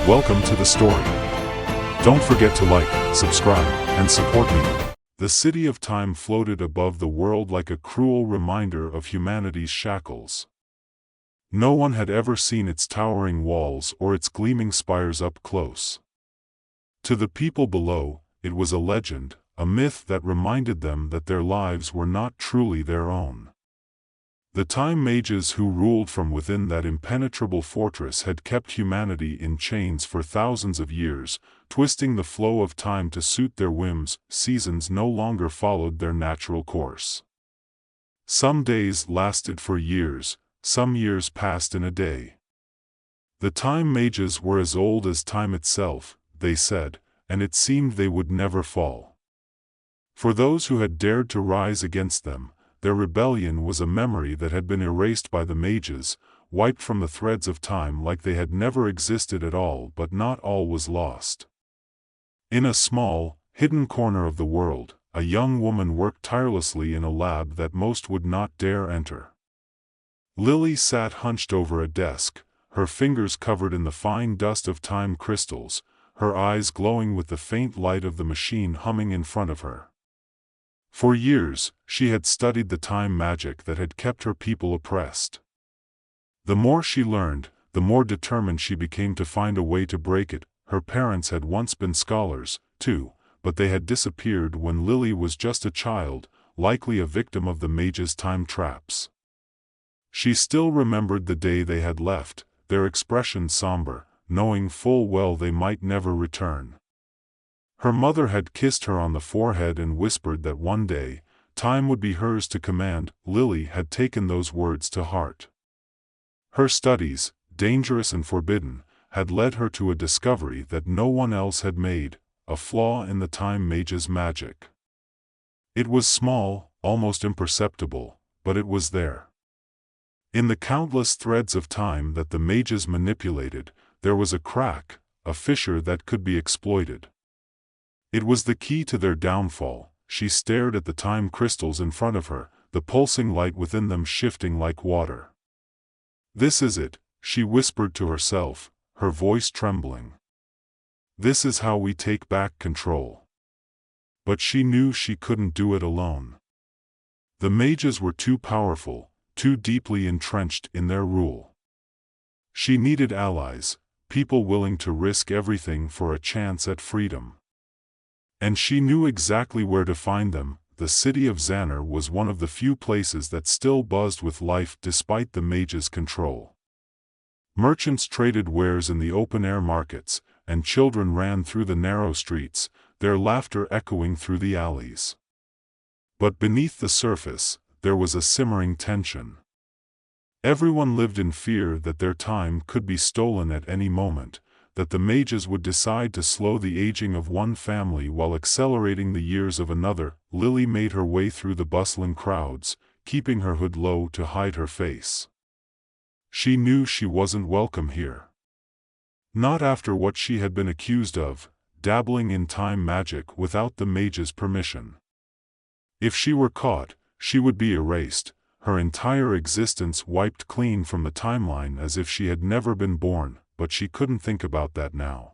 Welcome to the story. Don't forget to like, subscribe, and support me. The city of time floated above the world like a cruel reminder of humanity's shackles. No one had ever seen its towering walls or its gleaming spires up close. To the people below, it was a legend, a myth that reminded them that their lives were not truly their own. The time mages who ruled from within that impenetrable fortress had kept humanity in chains for thousands of years, twisting the flow of time to suit their whims. Seasons no longer followed their natural course. Some days lasted for years, some years passed in a day. The time mages were as old as time itself, they said, and it seemed they would never fall. For those who had dared to rise against them, their rebellion was a memory that had been erased by the mages, wiped from the threads of time like they had never existed at all. But not all was lost. In a small, hidden corner of the world, a young woman worked tirelessly in a lab that most would not dare enter. Lily sat hunched over a desk, her fingers covered in the fine dust of time crystals, her eyes glowing with the faint light of the machine humming in front of her. For years, she had studied the time magic that had kept her people oppressed. The more she learned, the more determined she became to find a way to break it. Her parents had once been scholars, too, but they had disappeared when Lily was just a child, likely a victim of the mages' time traps. She still remembered the day they had left, their expressions somber, knowing full well they might never return. Her mother had kissed her on the forehead and whispered that one day, time would be hers to command. Lily had taken those words to heart. Her studies, dangerous and forbidden, had led her to a discovery that no one else had made, a flaw in the time mage's magic. It was small, almost imperceptible, but it was there. In the countless threads of time that the mages manipulated, there was a crack, a fissure that could be exploited. It was the key to their downfall. She stared at the time crystals in front of her, the pulsing light within them shifting like water. "This is it," she whispered to herself, her voice trembling. "This is how we take back control." But she knew she couldn't do it alone. The mages were too powerful, too deeply entrenched in their rule. She needed allies, people willing to risk everything for a chance at freedom. And she knew exactly where to find them. The city of Xanner was one of the few places that still buzzed with life despite the mages' control. Merchants traded wares in the open-air markets, and children ran through the narrow streets, their laughter echoing through the alleys. But beneath the surface, there was a simmering tension. Everyone lived in fear that their time could be stolen at any moment, that the mages would decide to slow the aging of one family while accelerating the years of another. Lily made her way through the bustling crowds, keeping her hood low to hide her face. She knew she wasn't welcome here. Not after what she had been accused of, dabbling in time magic without the mages' permission. If she were caught, she would be erased, her entire existence wiped clean from the timeline as if she had never been born. But she couldn't think about that now.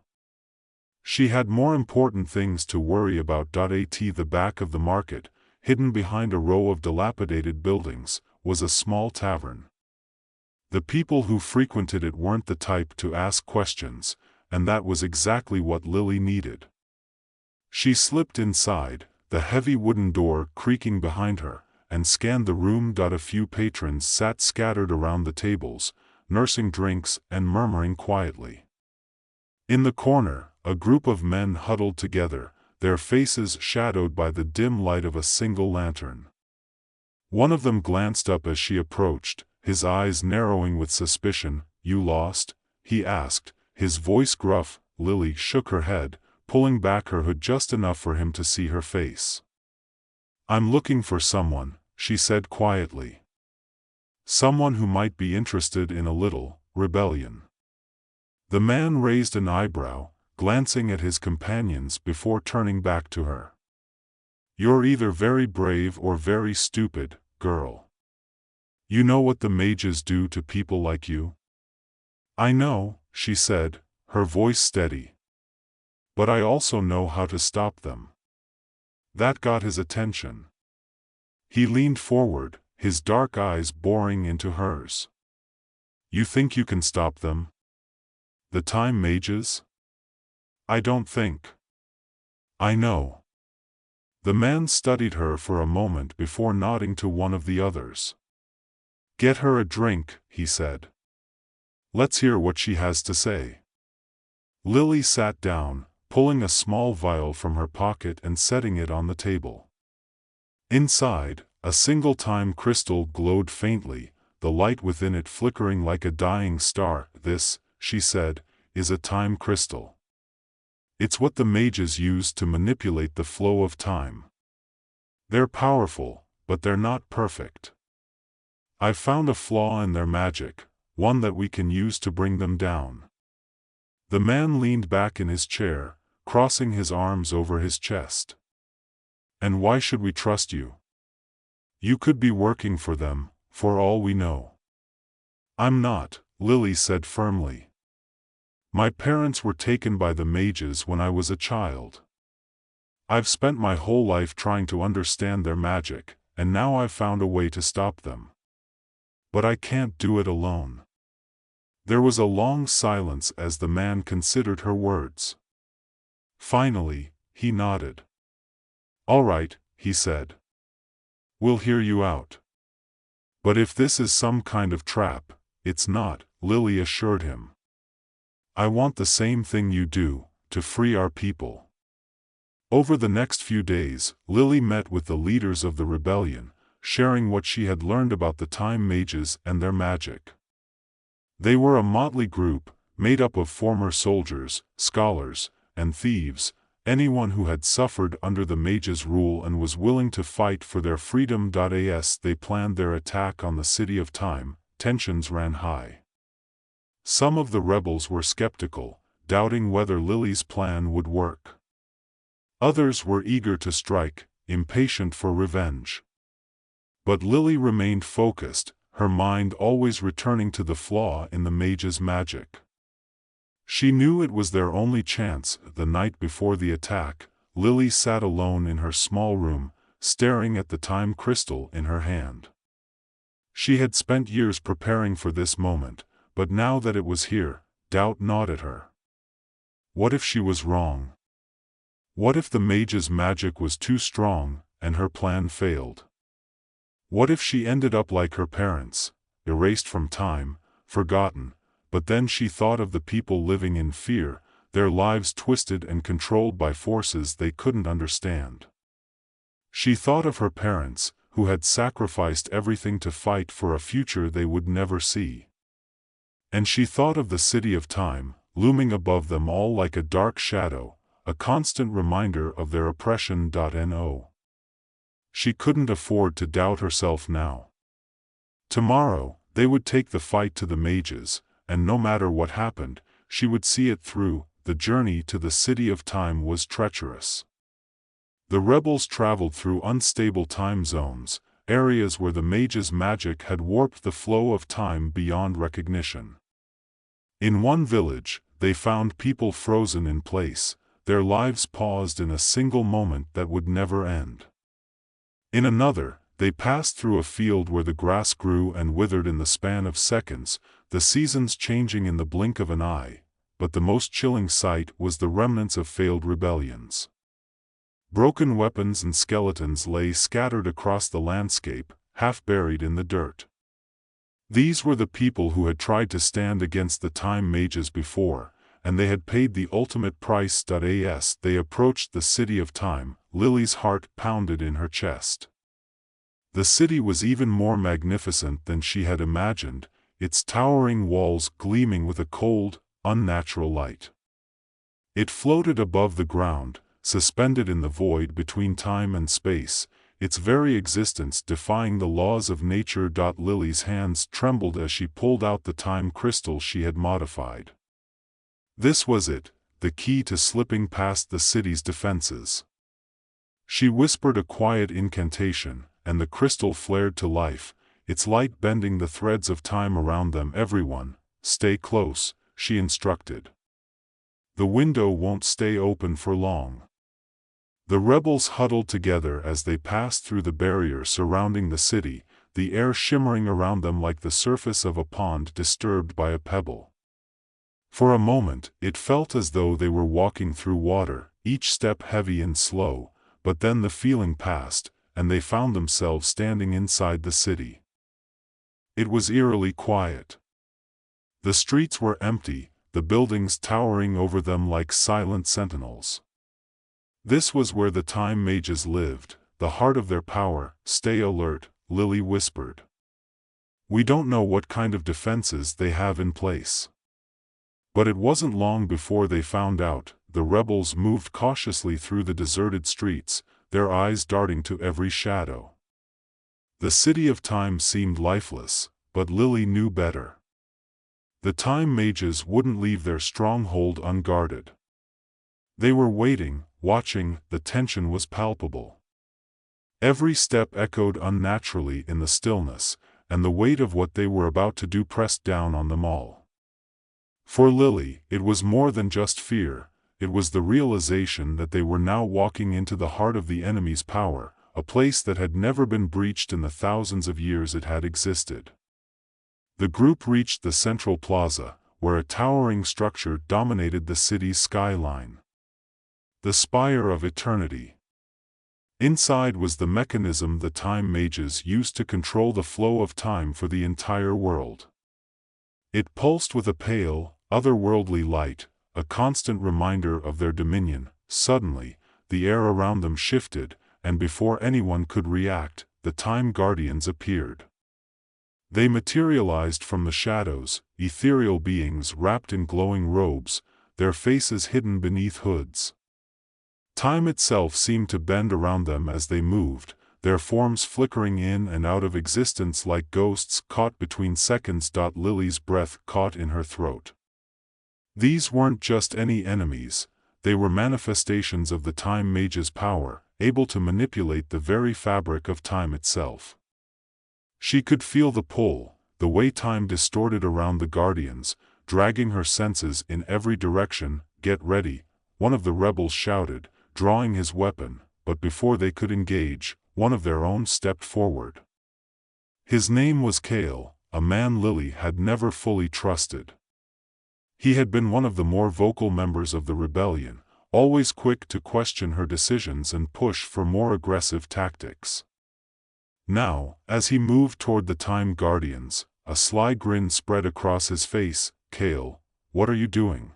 She had more important things to worry about. At the back of the market, hidden behind a row of dilapidated buildings, was a small tavern. The people who frequented it weren't the type to ask questions, and that was exactly what Lily needed. She slipped inside, the heavy wooden door creaking behind her, and scanned the room. A few patrons sat scattered around the tables, nursing drinks and murmuring quietly. In the corner, a group of men huddled together, their faces shadowed by the dim light of a single lantern. One of them glanced up as she approached, his eyes narrowing with suspicion. "You lost?" he asked, his voice gruff. Lily shook her head, pulling back her hood just enough for him to see her face. "I'm looking for someone," she said quietly. "Someone who might be interested in a little rebellion." The man raised an eyebrow, glancing at his companions before turning back to her. "You're either very brave or very stupid, girl. You know what the mages do to people like you?" "I know," she said, her voice steady. "But I also know how to stop them." That got his attention. He leaned forward, his dark eyes boring into hers. "You think you can stop them? The time mages?" "I don't think. I know." The man studied her for a moment before nodding to one of the others. "Get her a drink," he said. "Let's hear what she has to say." Lily sat down, pulling a small vial from her pocket and setting it on the table. Inside, a single time crystal glowed faintly, the light within it flickering like a dying star. "This," she said, "is a time crystal. It's what the mages use to manipulate the flow of time. They're powerful, but they're not perfect. I've found a flaw in their magic, one that we can use to bring them down." The man leaned back in his chair, crossing his arms over his chest. "And why should we trust you? You could be working for them, for all we know." "I'm not," Lily said firmly. "My parents were taken by the mages when I was a child. I've spent my whole life trying to understand their magic, and now I've found a way to stop them. But I can't do it alone." There was a long silence as the man considered her words. Finally, he nodded. "All right," he said. "We'll hear you out. But if this is some kind of trap, it's not," Lily assured him. "I want the same thing you do, to free our people." Over the next few days, Lily met with the leaders of the rebellion, sharing what she had learned about the time mages and their magic. They were a motley group, made up of former soldiers, scholars, and thieves, anyone who had suffered under the mages' rule and was willing to fight for their freedom. As they planned their attack on the City of Time, tensions ran high. Some of the rebels were skeptical, doubting whether Lily's plan would work. Others were eager to strike, impatient for revenge. But Lily remained focused, her mind always returning to the flaw in the mage's magic. She knew it was their only chance. The night before the attack, Lily sat alone in her small room, staring at the time crystal in her hand. She had spent years preparing for this moment, but now that it was here, doubt gnawed at her. What if she was wrong? What if the mage's magic was too strong, and her plan failed? What if she ended up like her parents, erased from time, forgotten? But then she thought of the people living in fear, their lives twisted and controlled by forces they couldn't understand. She thought of her parents, who had sacrificed everything to fight for a future they would never see. And she thought of the City of Time, looming above them all like a dark shadow, a constant reminder of their oppression. No. She couldn't afford to doubt herself now. Tomorrow, they would take the fight to the mages, and no matter what happened, she would see it through. The journey to the City of Time was treacherous. The rebels traveled through unstable time zones, areas where the mage's magic had warped the flow of time beyond recognition. In one village, they found people frozen in place, their lives paused in a single moment that would never end. In another, they passed through a field where the grass grew and withered in the span of seconds, the seasons changing in the blink of an eye. But the most chilling sight was the remnants of failed rebellions. Broken weapons and skeletons lay scattered across the landscape, half buried in the dirt. These were the people who had tried to stand against the time mages before, and they had paid the ultimate price. As they approached the City of Time, Lily's heart pounded in her chest. The city was even more magnificent than she had imagined, its towering walls gleaming with a cold, unnatural light. It floated above the ground, suspended in the void between time and space, its very existence defying the laws of nature. Lily's hands trembled as she pulled out the time crystal she had modified. This was it, the key to slipping past the city's defenses. She whispered a quiet incantation, and the crystal flared to life, its light bending the threads of time around them. "Everyone, stay close," she instructed. The window won't stay open for long. The rebels huddled together as they passed through the barrier surrounding the city, the air shimmering around them like the surface of a pond disturbed by a pebble. For a moment, it felt as though they were walking through water, each step heavy and slow, but then the feeling passed, and they found themselves standing inside the city. It was eerily quiet. The streets were empty, the buildings towering over them like silent sentinels. This was where the Time Mages lived, the heart of their power. "Stay alert," Lily whispered. "We don't know what kind of defenses they have in place." But it wasn't long before they found out. The rebels moved cautiously through the deserted streets, their eyes darting to every shadow. The city of time seemed lifeless, but Lily knew better. The Time Mages wouldn't leave their stronghold unguarded. They were waiting, watching. The tension was palpable. Every step echoed unnaturally in the stillness, and the weight of what they were about to do pressed down on them all. For Lily, it was more than just fear, it was the realization that they were now walking into the heart of the enemy's power, a place that had never been breached in the thousands of years it had existed. The group reached the central plaza, where a towering structure dominated the city's skyline. The Spire of Eternity. Inside was the mechanism the Time Mages used to control the flow of time for the entire world. It pulsed with a pale, otherworldly light, a constant reminder of their dominion. Suddenly, the air around them shifted, and before anyone could react, the Time Guardians appeared. They materialized from the shadows, ethereal beings wrapped in glowing robes, their faces hidden beneath hoods. Time itself seemed to bend around them as they moved, their forms flickering in and out of existence like ghosts caught between seconds. Lily's breath caught in her throat. These weren't just any enemies, they were manifestations of the Time Mage's power, able to manipulate the very fabric of time itself. She could feel the pull, the way time distorted around the Guardians, dragging her senses in every direction. "Get ready," one of the rebels shouted, drawing his weapon, but before they could engage, one of their own stepped forward. His name was Kale, a man Lily had never fully trusted. He had been one of the more vocal members of the rebellion, always quick to question her decisions and push for more aggressive tactics. Now, as he moved toward the Time Guardians, a sly grin spread across his face. "Kale, what are you doing?"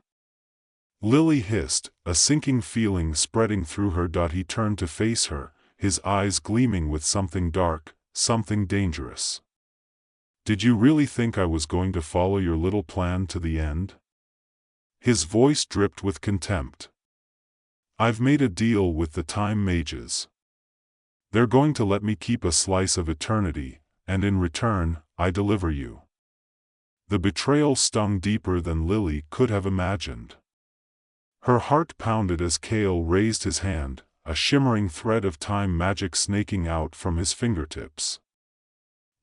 Lily hissed, a sinking feeling spreading through her. He turned to face her, his eyes gleaming with something dark, something dangerous. "Did you really think I was going to follow your little plan to the end?" His voice dripped with contempt. "I've made a deal with the Time Mages. They're going to let me keep a slice of eternity, and in return, I deliver you." The betrayal stung deeper than Lily could have imagined. Her heart pounded as Kale raised his hand, a shimmering thread of time magic snaking out from his fingertips.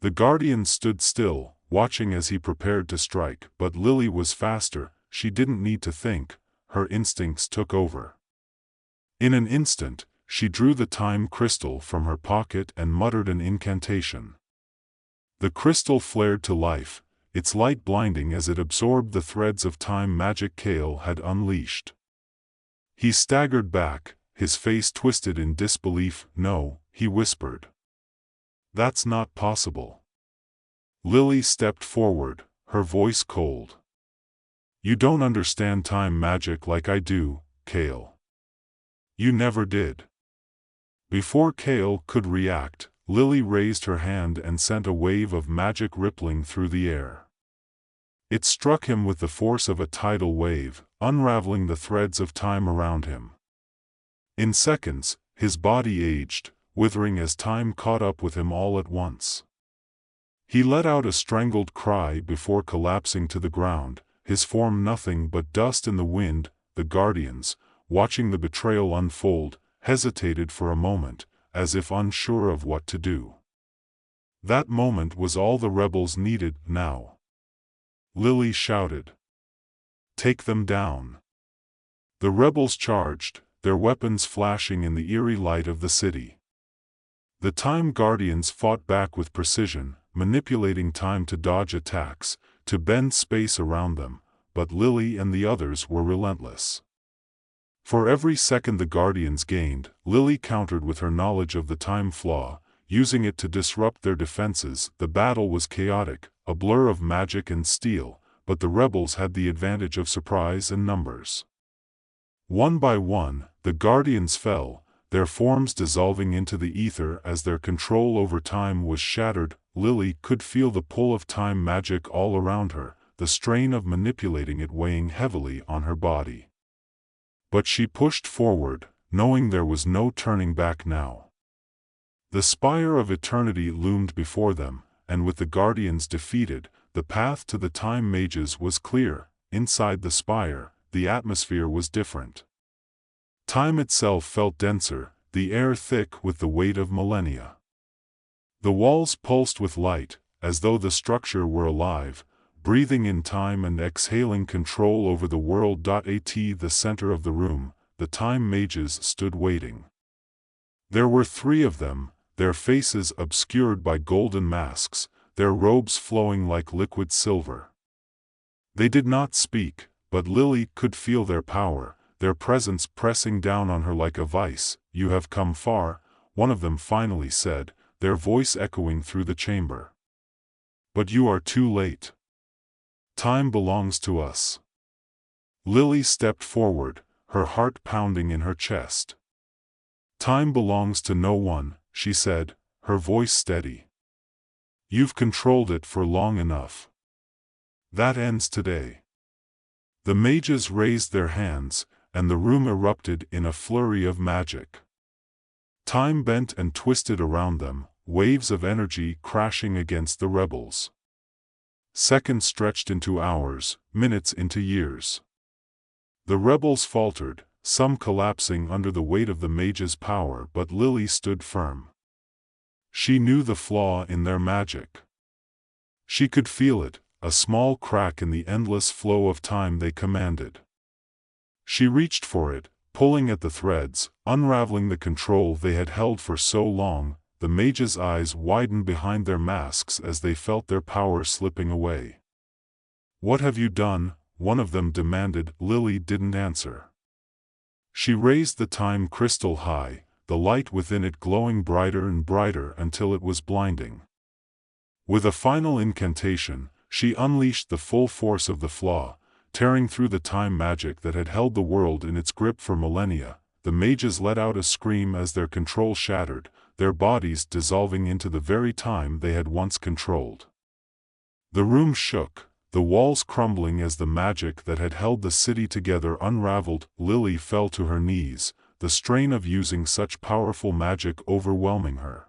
The Guardian stood still, watching as he prepared to strike, but Lily was faster. She didn't need to think, her instincts took over. In an instant, she drew the time crystal from her pocket and muttered an incantation. The crystal flared to life, its light blinding as it absorbed the threads of time magic Kale had unleashed. He staggered back, his face twisted in disbelief. "No," he whispered. "That's not possible." Lily stepped forward, her voice cold. "You don't understand time magic like I do, Kale. You never did." Before Kale could react, Lily raised her hand and sent a wave of magic rippling through the air. It struck him with the force of a tidal wave, unraveling the threads of time around him. In seconds, his body aged, withering as time caught up with him all at once. He let out a strangled cry before collapsing to the ground, his form nothing but dust in the wind. The Guardians, watching the betrayal unfold, hesitated for a moment, as if unsure of what to do. That moment was all the rebels needed. "Now!" Lily shouted. "Take them down." The rebels charged, their weapons flashing in the eerie light of the city. The Time Guardians fought back with precision, manipulating time to dodge attacks, to bend space around them, but Lily and the others were relentless. For every second the Guardians gained, Lily countered with her knowledge of the time flaw, using it to disrupt their defenses. The battle was chaotic, a blur of magic and steel, but the rebels had the advantage of surprise and numbers. One by one, the Guardians fell, their forms dissolving into the ether as their control over time was shattered. Lily could feel the pull of time magic all around her, the strain of manipulating it weighing heavily on her body. But she pushed forward, knowing there was no turning back now. The spire of eternity loomed before them, and with the Guardians defeated, the path to the Time Mages was clear. Inside the spire, the atmosphere was different. Time itself felt denser, the air thick with the weight of millennia. The walls pulsed with light, as though the structure were alive, breathing in time and exhaling control over the world. At the center of the room, the Time Mages stood waiting. There were 3 of them, their faces obscured by golden masks, their robes flowing like liquid silver. They did not speak, but Lily could feel their power, their presence pressing down on her like a vice. "You have come far," one of them finally said, their voice echoing through the chamber. "But you are too late. Time belongs to us." Lily stepped forward, her heart pounding in her chest. "Time belongs to no one," she said, her voice steady. "You've controlled it for long enough. That ends today." The mages raised their hands, and the room erupted in a flurry of magic. Time bent and twisted around them, waves of energy crashing against the rebels. Seconds stretched into hours, minutes into years. The rebels faltered, some collapsing under the weight of the mages' power, but Lily stood firm. She knew the flaw in their magic. She could feel it, a small crack in the endless flow of time they commanded. She reached for it, pulling at the threads, unraveling the control they had held for so long. The mages' eyes widened behind their masks as they felt their power slipping away. "What have you done?" one of them demanded. Lily didn't answer. She raised the time crystal high, the light within it glowing brighter and brighter until it was blinding. With a final incantation, she unleashed the full force of the flaw, tearing through the time magic that had held the world in its grip for millennia. The mages let out a scream as their control shattered, their bodies dissolving into the very time they had once controlled. The room shook, the walls crumbling as the magic that had held the city together unraveled. Lily fell to her knees, the strain of using such powerful magic overwhelming her.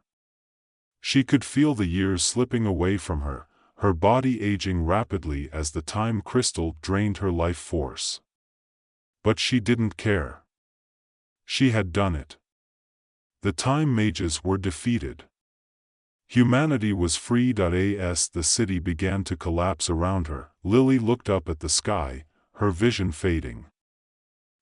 She could feel the years slipping away from her, her body aging rapidly as the time crystal drained her life force. But she didn't care. She had done it. The Time Mages were defeated. Humanity was freed. As the city began to collapse around her, Lily looked up at the sky, her vision fading.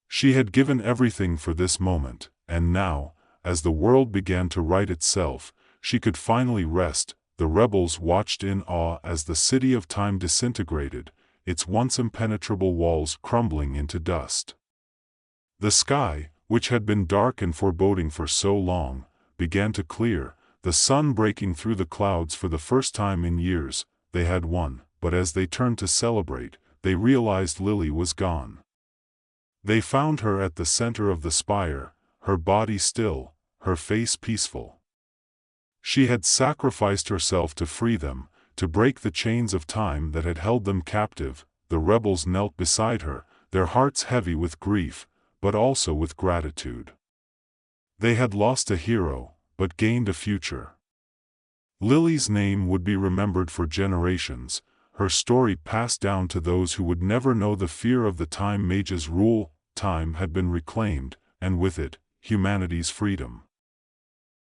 She had given everything for this moment, and now, as the world began to right itself, she could finally rest. The rebels watched in awe as the city of time disintegrated, its once impenetrable walls crumbling into dust. The sky, which had been dark and foreboding for so long, began to clear, the sun breaking through the clouds for the first time in years. They had won, but as they turned to celebrate, they realized Lily was gone. They found her at the center of the spire, her body still, her face peaceful. She had sacrificed herself to free them, to break the chains of time that had held them captive. The rebels knelt beside her, their hearts heavy with grief, but also with gratitude. They had lost a hero, but gained a future. Lily's name would be remembered for generations, her story passed down to those who would never know the fear of the Time Mages' rule. Time had been reclaimed, and with it, humanity's freedom.